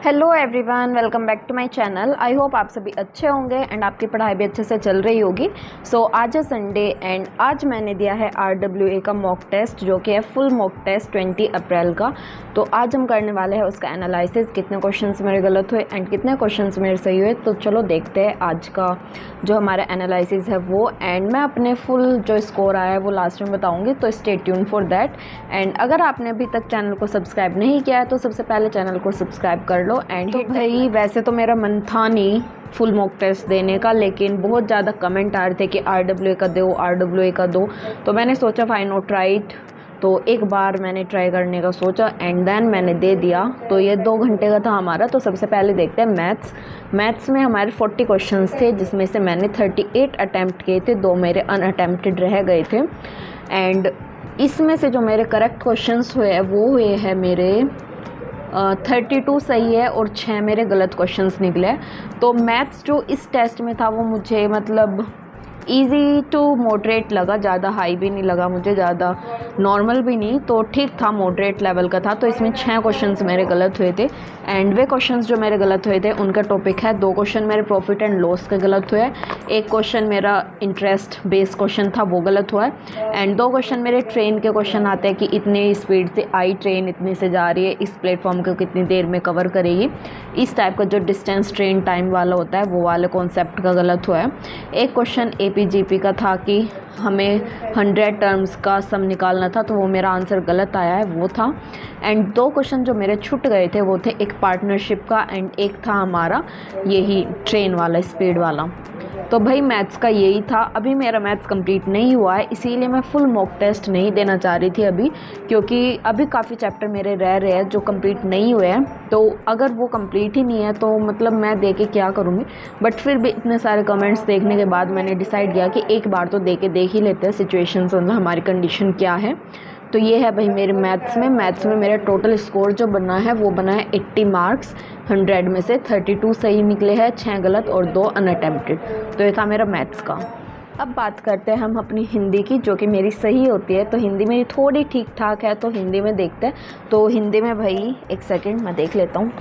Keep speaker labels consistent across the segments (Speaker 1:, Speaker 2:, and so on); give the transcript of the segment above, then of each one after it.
Speaker 1: Hello everyone, welcome back to my channel. I hope आप सभी अच्छे होंगे एंड आपकी पढ़ाई भी अच्छे से चल रही होगी। सो आज है संडे एंड आज मैंने दिया है RWA का मॉक टेस्ट, जो कि है फुल मॉक टेस्ट 20 अप्रैल का। तो आज हम करने वाले हैं उसका एनालिसिस, कितने क्वेश्चंस मेरे गलत हुए एंड कितने क्वेश्चंस मेरे सही हुए। तो चलो देखते हैं आज का जो हमारा एनालिसिस है वो। एंड मैं अपने फुल जो स्कोर आया है वो लास्ट में बताऊँगी, तो stay tune for that. And अगर आपने अभी तक चैनल को सब्सक्राइब नहीं किया है तो सबसे पहले चैनल को सब्सक्राइब कर लो। एंड तो भाई वैसे तो मेरा मन था नहीं फुल मॉक टेस्ट देने का, लेकिन बहुत ज़्यादा कमेंट आ रहे थे कि RWA का दो, RWA का दो। तो मैंने सोचा फाइन नॉट ट्राई इट। तो एक बार मैंने ट्राई करने का सोचा एंड देन मैंने दे दिया। तो ये 2 घंटे का था हमारा। तो सबसे पहले देखते हैं मैथ्स में हमारे 40 क्वेश्चंस थे, जिसमें से मैंने 38 अटैम्प्ट किए थे, 2 मेरे अनअटैम्प्टेड रह गए थे। एंड इसमें से जो मेरे करेक्ट क्वेश्चंस हुए वो हुए हैं मेरे 32 सही है और 6 मेरे गलत क्वेश्चंस निकले। तो मैथ्स जो इस टेस्ट में था वो मुझे मतलब इजी टू मॉडरेट लगा, ज़्यादा हाई भी नहीं लगा मुझे, ज़्यादा नॉर्मल भी नहीं, तो ठीक था, मॉडरेट लेवल का था। तो इसमें 6 क्वेश्चंस मेरे गलत हुए थे। एंड वे क्वेश्चंस जो मेरे गलत हुए थे उनका टॉपिक है, 2 क्वेश्चन मेरे प्रॉफिट एंड लॉस के गलत हुए, 1 क्वेश्चन मेरा इंटरेस्ट बेस्ड क्वेश्चन था वो गलत हुआ है। एंड 2 क्वेश्चन मेरे ट्रेन के क्वेश्चन आते हैं कि इतनी स्पीड से आई ट्रेन इतनी से जा रही है, इस प्लेटफॉर्म को कितनी देर में कवर करेगी, इस टाइप का जो डिस्टेंस ट्रेन टाइम वाला होता है वो वाले कॉन्सेप्ट का गलत हुआ है। एक क्वेश्चन APGP का था कि हमें 100 टर्म्स का सम निकालना था, तो वो मेरा आंसर गलत आया है, वो था। एंड 2 क्वेश्चन जो मेरे छूट गए थे वो थे, एक पार्टनरशिप का एंड एक था हमारा यही ट्रेन वाला, स्पीड वाला। तो भाई मैथ्स का यही था। अभी मेरा मैथ्स कंप्लीट नहीं हुआ है, इसीलिए मैं फुल मॉक टेस्ट नहीं देना चाह रही थी अभी, क्योंकि अभी काफ़ी चैप्टर मेरे रह रहे हैं जो कंप्लीट नहीं हुए हैं। तो अगर वो कंप्लीट ही नहीं है तो मतलब मैं दे के क्या करूँगी। बट फिर भी इतने सारे कमेंट्स देखने के बाद मैंने डिसाइड किया कि एक बार तो दे के देख ही लेते हैं, सिचुएशंस मतलब हमारी कंडीशन क्या है। तो ये है भाई मेरे मैथ्स में मेरा टोटल स्कोर जो बना है वो बना है 80 मार्क्स 100 में से 32 सही निकले हैं, 6 गलत और 2 अनअटेम्प्टेड। तो ये था मेरा मैथ्स का। अब बात करते हैं हम अपनी हिंदी की, जो कि मेरी सही होती है। तो हिंदी मेरी थोड़ी ठीक ठाक है, तो हिंदी में देखते हैं। तो हिंदी में भाई एक सेकंड मैं देख लेता हूँ,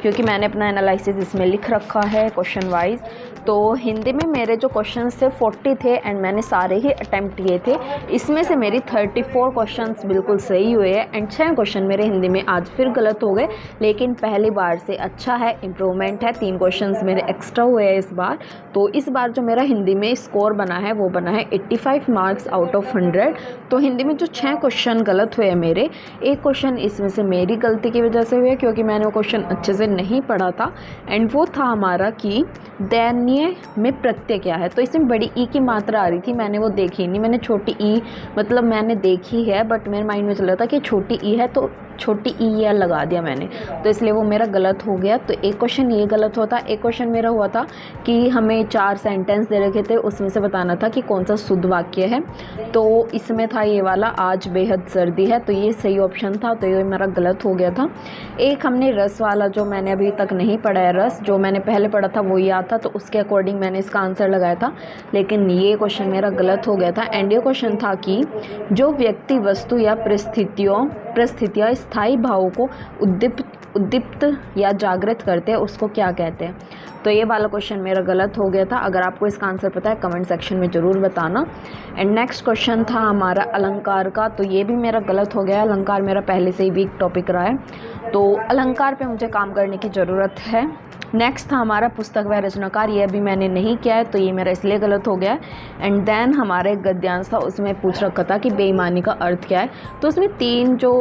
Speaker 1: क्योंकि मैंने अपना एनालिसिस इसमें लिख रखा है क्वेश्चन वाइज। तो हिंदी में मेरे जो क्वेश्चंस थे 40 थे एंड मैंने सारे ही अटैम्प्ट किए थे। इसमें से मेरी 34 क्वेश्चंस बिल्कुल सही हुए हैं एंड 6 क्वेश्चन मेरे हिंदी में आज फिर गलत हो गए, लेकिन पहली बार से अच्छा है, इम्प्रूवमेंट है। 3 क्वेश्चंस मेरे एक्स्ट्रा हुए हैं इस बार। तो इस बार जो मेरा हिंदी में स्कोर बना है वो बना है 85 मार्क्स आउट ऑफ 100। तो हिंदी में जो 6 क्वेश्चन गलत हुए हैं मेरे, एक क्वेश्चन इसमें से मेरी गलती की वजह से हुए, क्योंकि मैंने वो क्वेश्चन अच्छे से नहीं पढ़ा था। एंड वो था हमारा कि दयनीय में प्रत्यय क्या है। तो इसमें बड़ी ई की मात्रा आ रही थी, मैंने वो देखी नहीं, मैंने छोटी ई मतलब मैंने देखी है, बट मेरे माइंड में चल रहा था कि छोटी ई है तो छोटी ई या लगा दिया मैंने, तो इसलिए वो मेरा गलत हो गया। तो एक क्वेश्चन ये गलत होता, एक क्वेश्चन मेरा हुआ था कि हमें 4 सेंटेंस दे रखे थे, उसमें से बताना था कि कौन सा शुद्ध वाक्य है। तो इसमें था ये वाला, आज बेहद सर्दी है, तो ये सही ऑप्शन था, तो ये मेरा गलत हो गया था। एक हमने रस वाला, जो मैंने अभी तक नहीं पढ़ा है रस, जो मैंने पहले पढ़ा था वो याद था, तो उसके अकॉर्डिंग मैंने इसका आंसर लगाया था, लेकिन ये क्वेश्चन मेरा गलत हो गया था। एंड ये क्वेश्चन था कि जो व्यक्ति, वस्तु या परिस्थितियाँ स्थायी भावों को उद्दीप्त या जागृत करते हैं उसको क्या कहते हैं। तो ये वाला क्वेश्चन मेरा गलत हो गया था। अगर आपको इसका आंसर पता है कमेंट सेक्शन में ज़रूर बताना। एंड नेक्स्ट क्वेश्चन था हमारा अलंकार का, तो ये भी मेरा गलत हो गया। अलंकार मेरा पहले से ही वीक टॉपिक रहा है, तो अलंकार पे मुझे काम करने की ज़रूरत है। नेक्स्ट था हमारा पुस्तक व रचनाकार, ये अभी मैंने नहीं किया है, तो ये मेरा इसलिए गलत हो गया है। एंड देन हमारा एक गद्यांश था, उसमें पूछ रखा था कि बेईमानी का अर्थ क्या है। तो उसमें 3 जो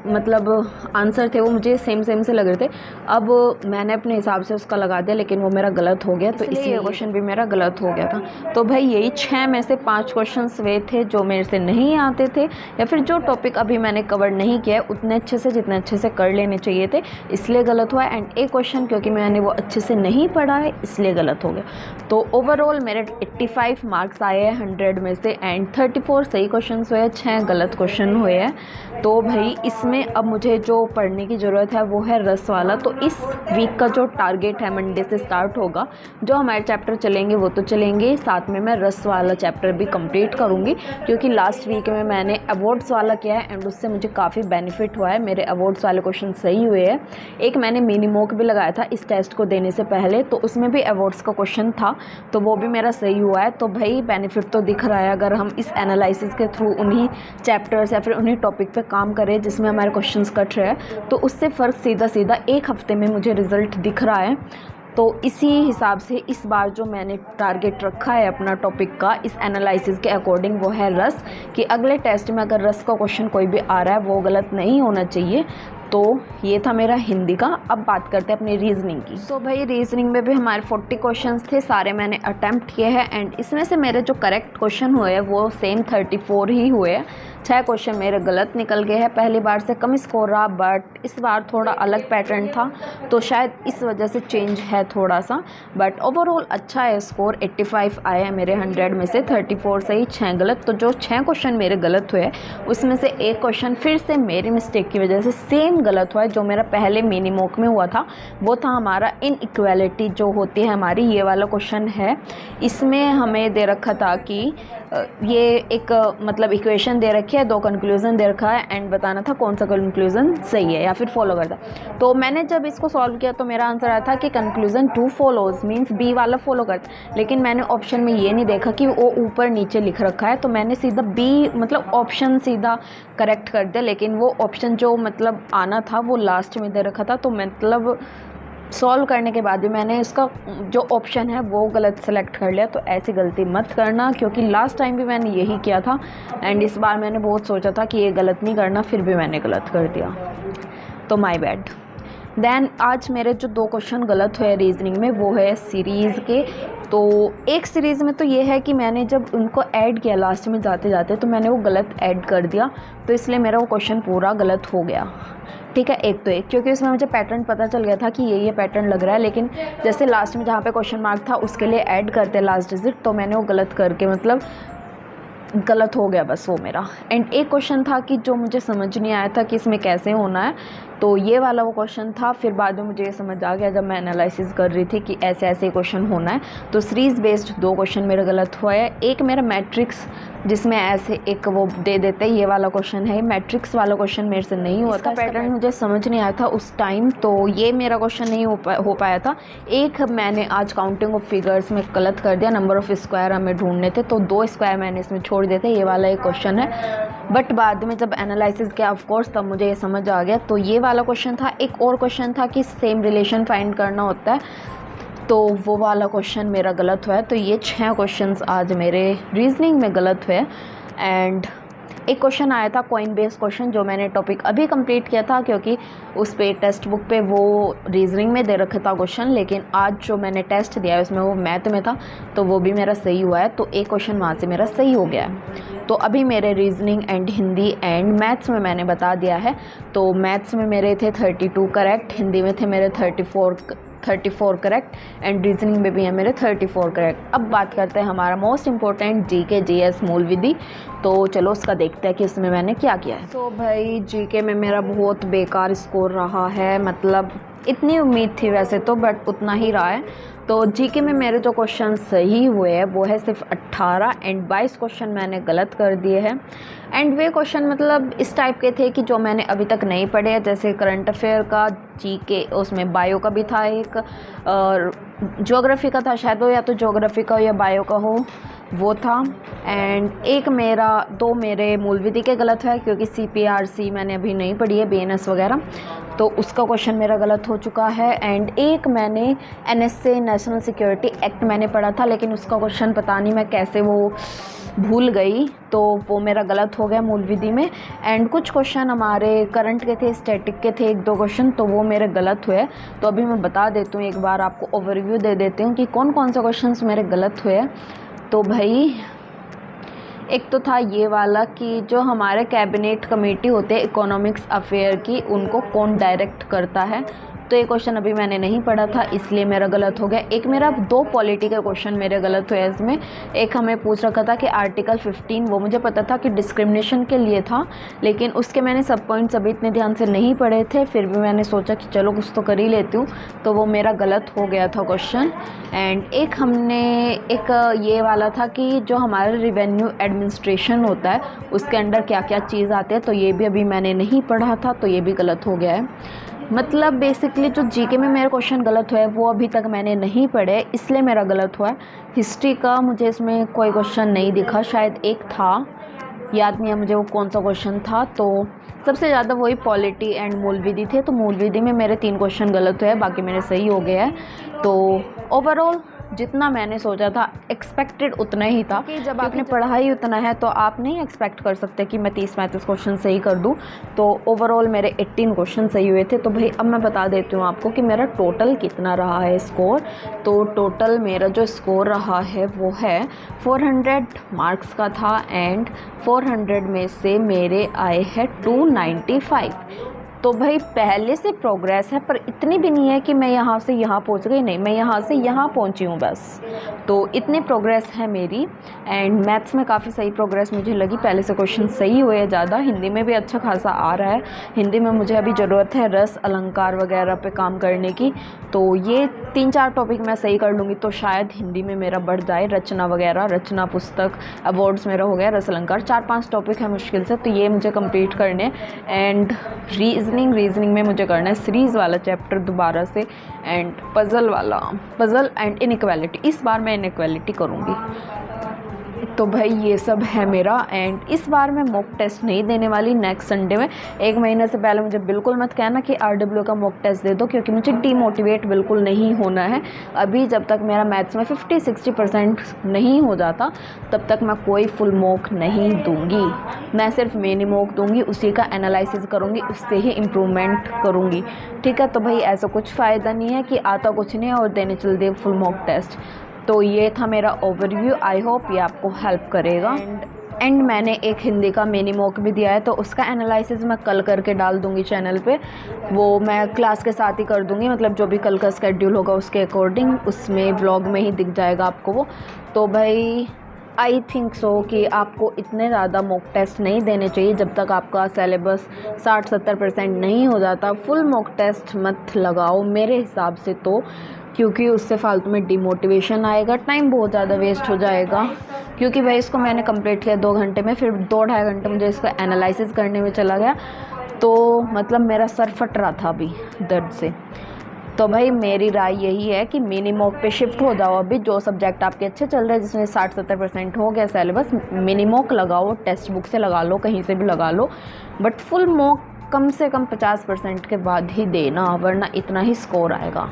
Speaker 1: मतलब आंसर थे वो मुझे सेम से लग रहे थे। अब मैंने अपने हिसाब से उसका लगा दिया, लेकिन वो मेरा गलत हो गया, तो इसलिए क्वेश्चन भी मेरा गलत हो गया था। तो भाई यही 6 में से 5 क्वेश्चन वे थे जो मेरे से नहीं आते थे, या फिर जो टॉपिक अभी मैंने कवर नहीं किया है उतने अच्छे से, जितने अच्छे से कर लेने चाहिए थे, इसलिए गलत हुआ। एंड एक क्वेश्चन क्योंकि मैंने वो अच्छे से नहीं पढ़ा है इसलिए गलत हो गया। तो ओवरऑल मेरे 85 मार्क्स आए हैं 100 में से एंड 34 सही क्वेश्चन हुए, 6 गलत क्वेश्चन हुए हैं। तो भाई इसमें अब मुझे जो पढ़ने की ज़रूरत है वो है रस वाला। तो इस वीक का जो टारगेट है मंडे से स्टार्ट होगा, जो हमारे चैप्टर चलेंगे वो तो चलेंगे, साथ में मैं रस वाला चैप्टर भी कंप्लीट करूँगी, क्योंकि लास्ट वीक में मैंने अवार्ड्स वाला किया है एंड उससे मुझे काफ़ी बेनिफिट हुआ है। मेरे अवार्ड्स वाले क्वेश्चन सही सही हुए हैं। एक मैंने मिनी मॉक भी लगाया था इस टेस्ट को देने से पहले, तो उसमें भी अवार्ड्स का क्वेश्चन था, तो वो भी मेरा सही हुआ है। तो भाई बेनिफिट तो दिख रहा है अगर हम इस एनालिसिस के थ्रू उन्हीं चैप्टर्स या फिर उन्हीं टॉपिक पे काम करें जिसमें हमारे क्वेश्चंस कट रहे हैं, तो उससे फ़र्क सीधा सीधा एक हफ्ते में मुझे रिज़ल्ट दिख रहा है। तो इसी हिसाब से इस बार जो मैंने टारगेट रखा है अपना टॉपिक का इस एनालिसिस के अकॉर्डिंग, वो है रस, कि अगले टेस्ट में अगर रस का क्वेश्चन कोई भी आ रहा है वो गलत नहीं होना चाहिए। तो ये था मेरा हिंदी का। अब बात करते हैं अपनी रीजनिंग की। तो भाई रीजनिंग में भी हमारे 40 क्वेश्चंस थे, सारे मैंने अटैम्प्ट किए हैं एंड इसमें से मेरे जो करेक्ट क्वेश्चन हुए हैं वो सेम 34 ही हुए हैं। 6 क्वेश्चन मेरे गलत निकल गए हैं। पहली बार से कम स्कोर रहा, बट इस बार थोड़ा अलग पैटर्न था तो शायद इस वजह से चेंज है थोड़ा सा, बट ओवरऑल अच्छा है स्कोर। 85 आए हैं मेरे 100 में से, 34 सही 6 गलत। तो जो 6 क्वेश्चन मेरे गलत हुए उसमें से एक क्वेश्चन फिर से मेरी मिस्टेक की वजह से सेम गलत हुआ है जो मेरा पहले मिनी मॉक में हुआ था। वो था हमारा इनइक्वालिटी जो होती है हमारी, ये वाला क्वेश्चन है। इसमें हमें दे रखा था कि ये एक मतलब इक्वेशन दे रखी है, 2 कंक्लूजन दे रखा है एंड बताना था कौन सा कंक्लूजन सही है या फिर फॉलो करता। तो मैंने जब इसको सॉल्व किया तो मेरा आंसर आया था कि कंक्लूजन 2 फॉलोज मीन्स बी वाला फॉलो करता, लेकिन मैंने ऑप्शन में ये नहीं देखा कि वो ऊपर नीचे लिख रखा है, तो मैंने सीधा बी मतलब ऑप्शन सीधा करेक्ट कर दिया। लेकिन वो ऑप्शन जो मतलब आना था वो लास्ट में दे रखा था, तो मतलब सॉल्व करने के बाद भी मैंने इसका जो ऑप्शन है वो गलत सेलेक्ट कर लिया। तो ऐसी गलती मत करना, क्योंकि लास्ट टाइम भी मैंने यही किया था एंड इस बार मैंने बहुत सोचा था कि ये गलत नहीं करना, फिर भी मैंने गलत कर दिया, तो माय बैड। देन आज मेरे जो 2 क्वेश्चन गलत हुए रीजनिंग में वो है सीरीज़ के। तो एक सीरीज़ में तो ये है कि मैंने जब उनको ऐड किया लास्ट में जाते जाते तो मैंने वो गलत ऐड कर दिया, तो इसलिए मेरा वो क्वेश्चन पूरा गलत हो गया। ठीक है, एक तो एक, क्योंकि उसमें मुझे पैटर्न पता चल गया था कि ये पैटर्न लग रहा है, लेकिन जैसे लास्ट में जहाँ पे क्वेश्चन मार्क था उसके लिए ऐड करते लास्ट डिजिट, तो मैंने वो गलत करके मतलब गलत हो गया बस वो मेरा। एंड एक क्वेश्चन था कि जो मुझे समझ नहीं आया था कि इसमें कैसे होना है, तो ये वाला वो क्वेश्चन था। फिर बाद में मुझे ये समझ आ गया जब मैं एनालिसिस कर रही थी कि ऐसे ऐसे क्वेश्चन होना है। तो सीरीज़ बेस्ड 2 क्वेश्चन मेरे गलत हुआ है। एक मेरा मैट्रिक्स जिसमें ऐसे एक वो दे देते ये वाला क्वेश्चन है, मैट्रिक्स वाला क्वेश्चन मेरे से नहीं हुआ था, पैटर्न मुझे समझ नहीं आया था उस टाइम, तो ये मेरा क्वेश्चन नहीं हो पाया था। एक मैंने आज काउंटिंग ऑफ फिगर्स में गलत कर दिया, नंबर ऑफ स्क्वायर हमें ढूंढने थे तो 2 स्क्वायर मैंने इसमें छोड़ दिए थे, ये वाला एक क्वेश्चन है। बट बाद में जब एनालिसिस किया ऑफकोर्स तब मुझे ये समझ आ गया। तो ये वाला क्वेश्चन था। एक और क्वेश्चन था कि सेम रिलेशन फाइंड करना होता है, तो वो वाला क्वेश्चन मेरा गलत हुआ है। तो ये 6 क्वेश्चंस आज मेरे रीजनिंग में गलत हुए। एंड एक क्वेश्चन आया था कॉइन बेस्ड क्वेश्चन जो मैंने टॉपिक अभी कंप्लीट किया था, क्योंकि उस पे टेक्स्ट बुक पे वो रीजनिंग में दे रखा था क्वेश्चन, लेकिन आज जो मैंने टेस्ट दिया है उसमें वो मैथ में था, तो वो भी मेरा सही हुआ है। तो एक क्वेश्चन वहाँ से मेरा सही हो गया है। तो अभी मेरे reasoning and Hindi and maths में मैंने बता दिया है। तो मैथ्स में मेरे थे 32 करेक्ट, हिंदी में थे मेरे 34 करेक्ट एंड रीजनिंग में भी है मेरे 34 करेक्ट। अब बात करते हैं हमारा मोस्ट इम्पोर्टेंट जीके जीएस मूल विधि। तो चलो उसका देखते हैं कि इसमें मैंने क्या किया है। तो भाई जीके में मेरा बहुत बेकार स्कोर रहा है, मतलब इतनी उम्मीद थी वैसे तो, बट उतना ही रहा है। तो जीके में मेरे जो क्वेश्चन सही हुए हैं वो है सिर्फ 18 एंड 22 क्वेश्चन मैंने गलत कर दिए हैं। एंड वे क्वेश्चन मतलब इस टाइप के थे कि जो मैंने अभी तक नहीं पढ़े हैं, जैसे करंट अफेयर का जीके, उसमें बायो का भी था एक, और ज्योग्राफी का था शायद, वो या तो ज्योग्राफी का हो या बायो का हो, वो था। एंड एक मेरा 2 मेरे मूल विधि के गलत है, क्योंकि CPRC मैंने अभी नहीं पढ़ी है, BNS वगैरह, तो उसका क्वेश्चन मेरा गलत हो चुका है। एंड एक मैंने NSA नेशनल सिक्योरिटी एक्ट मैंने पढ़ा था, लेकिन उसका क्वेश्चन पता नहीं मैं कैसे वो भूल गई, तो वो मेरा गलत हो गया मूल विधि में। एंड कुछ क्वेश्चन हमारे करंट के थे, स्टैटिक के थे 1-2 क्वेश्चन, तो वो मेरे गलत हुए। तो अभी मैं बता देती हूँ, एक बार आपको ओवरव्यू दे देती हूँ कि कौन कौन से क्वेश्चन मेरे गलत हुए। तो भाई एक तो था ये वाला कि जो हमारे कैबिनेट कमेटी होते हैं इकोनॉमिक्स अफेयर की, उनको कौन डायरेक्ट करता है, तो ये क्वेश्चन अभी मैंने नहीं पढ़ा था इसलिए मेरा गलत हो गया। एक मेरा 2 पॉलिटिकल क्वेश्चन मेरे गलत हुए इसमें। एक हमें पूछ रखा था कि आर्टिकल 15, वो मुझे पता था कि डिस्क्रिमिनेशन के लिए था, लेकिन उसके मैंने सब पॉइंट्स अभी इतने ध्यान से नहीं पढ़े थे, फिर भी मैंने सोचा कि चलो कुछ तो कर ही लेती हूँ, तो वो मेरा गलत हो गया था क्वेश्चन। एंड एक हमने एक ये वाला था कि जो हमारा रिवेन्यू एडमिनिस्ट्रेशन होता है उसके अंडर क्या क्या चीज़ आते हैं, तो ये भी अभी मैंने नहीं पढ़ा था, तो ये भी गलत हो गया है। मतलब बेसिकली जो जीके में मेरे क्वेश्चन गलत हुए वो अभी तक मैंने नहीं पढ़े, इसलिए मेरा गलत हुआ है। हिस्ट्री का मुझे इसमें कोई क्वेश्चन नहीं दिखा, शायद एक था, याद नहीं है मुझे वो कौन सा क्वेश्चन था। तो सबसे ज़्यादा वही पॉलिटी एंड मूल विधि थे, तो मूल विधि में मेरे 3 क्वेश्चन गलत हुए, बाकी मेरे सही हो गए हैं। तो ओवरऑल जितना मैंने सोचा था एक्सपेक्टेड उतना ही था, कि जब आपने पढ़ा ही उतना है तो आप नहीं एक्सपेक्ट कर सकते कि मैं 30-35 क्वेश्चन सही कर दूं। तो ओवरऑल मेरे 18 क्वेश्चन सही हुए थे। तो भाई अब मैं बता देती हूँ आपको कि मेरा टोटल कितना रहा है स्कोर। तो टोटल मेरा जो स्कोर रहा है वो है 400 मार्क्स का था, एंड 400 में से मेरे आए हैं 295। तो भाई पहले से प्रोग्रेस है, पर इतनी भी नहीं है कि मैं यहाँ से यहाँ पहुँच गई, नहीं, मैं यहाँ से यहाँ पहुँची हूँ बस। तो इतनी प्रोग्रेस है मेरी। एंड मैथ्स में काफ़ी सही प्रोग्रेस मुझे लगी, पहले से क्वेश्चन सही हुए ज़्यादा। हिंदी में भी अच्छा खासा आ रहा है। हिंदी में मुझे अभी ज़रूरत है रस अलंकार वगैरह पे काम करने की, तो ये 3-4 टॉपिक मैं सही कर लूँगी तो शायद हिंदी में मेरा बढ़ जाए। रचना वगैरह, रचना पुस्तक, अवार्ड्स मेरा हो गया, रस अलंकार, 4-5 टॉपिक है मुश्किल से, तो ये मुझे कंप्लीट करने। एंड रीजनिंग में मुझे करना है सीरीज़ वाला चैप्टर दोबारा से, एंड पज़ल एंड इनइक्वालिटी, इस बार मैं इनइक्वालिटी करूँगी। तो भाई ये सब है मेरा। एंड इस बार मैं मॉक टेस्ट नहीं देने वाली, नेक्स्ट संडे में। 1 महीने से पहले मुझे बिल्कुल मत कहना कि RW का मॉक टेस्ट दे दो, क्योंकि मुझे डीमोटिवेट बिल्कुल नहीं होना है। अभी जब तक मेरा मैथ्स में 50-60% नहीं हो जाता तब तक मैं कोई फुल मॉक नहीं दूंगी। मैं सिर्फ मिनी मॉक दूंगी, उसी का एनालिसिस करूँगी, उससे ही इम्प्रूवमेंट करूँगी। ठीक है, तो भाई ऐसा कुछ फ़ायदा नहीं है कि आता कुछ नहीं है और देने चल दे फुल मॉक टेस्ट। तो ये था मेरा ओवरव्यू, आई होप ये आपको हेल्प करेगा। एंड मैंने एक हिंदी का मिनी मॉक भी दिया है, तो उसका एनालिसिस मैं कल करके डाल दूंगी चैनल पे। वो मैं क्लास के साथ ही कर दूंगी, मतलब जो भी कल का स्केड्यूल होगा उसके अकॉर्डिंग, उसमें व्लॉग में ही दिख जाएगा आपको वो। तो भाई आई थिंक सो कि आपको इतने ज़्यादा मॉक टेस्ट नहीं देने चाहिए जब तक आपका सिलेबस 60-70% नहीं हो जाता। फुल मॉक टेस्ट मत लगाओ मेरे हिसाब से तो, क्योंकि उससे फालतू में डिमोटिवेशन आएगा, टाइम बहुत ज़्यादा वेस्ट हो जाएगा। क्योंकि भाई इसको मैंने कंप्लीट किया 2 घंटे में, फिर 2-2.5 घंटे मुझे इसका एनालिसिस करने में चला गया, तो मतलब मेरा सर फट रहा था अभी दर्द से। तो भाई मेरी राय यही है कि मिनी मॉक पे शिफ्ट हो जाओ। अभी जो सब्जेक्ट आपके अच्छे चल रहे हैं, जिसमें 60-70% हो गया सिलेबस, मिनी मॉक लगाओ, टेक्स्ट बुक से लगा लो, कहीं से भी लगा लो, बट फुल मॉक कम से कम 50% के बाद ही देना, वरना इतना ही स्कोर आएगा।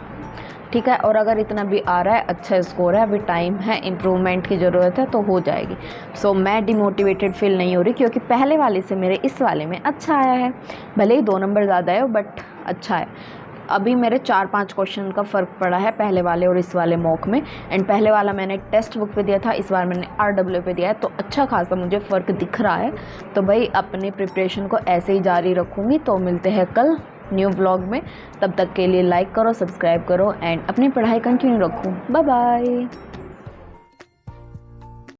Speaker 1: ठीक है, और अगर इतना भी आ रहा है, अच्छा स्कोर है, अभी टाइम है, इम्प्रूवमेंट की ज़रूरत है, तो हो जाएगी। सो मैं डिमोटिवेटेड फील नहीं हो रही, क्योंकि पहले वाले से मेरे इस वाले में अच्छा आया है। भले ही 2 नंबर ज़्यादा है बट अच्छा है। अभी मेरे 4-5 क्वेश्चन का फ़र्क पड़ा है पहले वाले और इस वाले मॉक में। एंड पहले वाला मैंने टेक्स्ट बुक पे दिया था, इस बार मैंने RW पे दिया है, तो अच्छा खासा मुझे फ़र्क दिख रहा है। तो भाई अपने प्रिपरेशन को ऐसे ही जारी रखूँगी। तो मिलते हैं कल न्यू व्लॉग में, तब तक के लिए लाइक करो, सब्सक्राइब करो एंड अपनी पढ़ाई कंटिन्यू रखो। Bye bye.